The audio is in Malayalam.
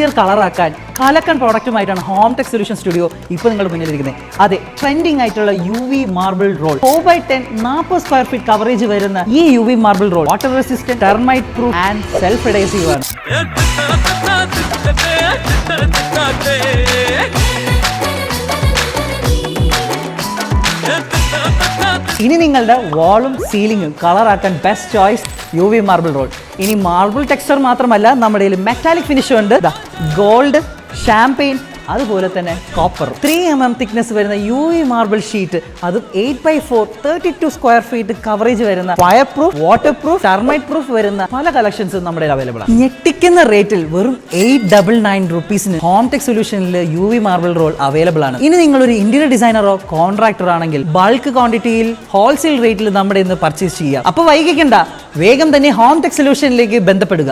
ഇന്റീരിയർ കളറാക്കാൻ കലക്കൻ പ്രോഡക്റ്റുമായിട്ടാണ് ഹോം ടെക് സൊല്യൂഷൻ സ്റ്റുഡിയോ ഇപ്പോൾ നിങ്ങളുടെ മുന്നിലിരിക്കുന്നത്. അതെ, ട്രെൻഡിങ് ആയിട്ടുള്ള UV marble roll 4x10 40 square feet coverage വരുന്ന ഈ UV marble roll water resistant, termite proof and self adhesive ആണ്. ഇനി നിങ്ങളുടെ വാളും സീലിംഗും കളറാക്കാൻ best choice UV marble roll. ഇനി മാർബിൾ ടെക്സ്ചർ മാത്രമല്ല, നമ്മുടെ മെറ്റാലിക് ഫിനിഷ് ഉണ്ട്. ഗോൾഡ്, ഷാംപെയിൻ, അതുപോലെ തന്നെ കോപ്പർ. 3 mm തിക്നെസ് വരുന്ന UV മാർബിൾ ഷീറ്റ്, അതും 8x4 32 സ്ക്വയർ ഫീറ്റ് കവറേജ് വരുന്ന fire proof, water proof, termite proof വരുന്ന പല കളക്ഷൻസും നമ്മുടെ അവൈലബിൾ ആണ്. ഞെട്ടിക്കുന്ന റേറ്റിൽ വെറും 899 റുപ്പീസിന് ഹോം ടെക് സൊല്യൂഷനിൽ UV മാർബിൾ റോൾ അവൈലബിൾ ആണ്. ഇനി നിങ്ങൾ ഒരു ഇന്റീരിയർ ഡിസൈനറോ കോൺട്രാക്ടറോ ആണെങ്കിൽ ബൾക്ക് ക്വാണ്ടിറ്റിയിൽ ഹോൾസെയിൽ റേറ്റിൽ നമ്മുടെ ഇന്ന് പർച്ചേസ് ചെയ്യാം. അപ്പോൾ വൈകിക്കണ്ട, വേഗം തന്നെ ഹോം ടെക് സൊല്യൂഷനിലേക്ക് ബന്ധപ്പെടുക.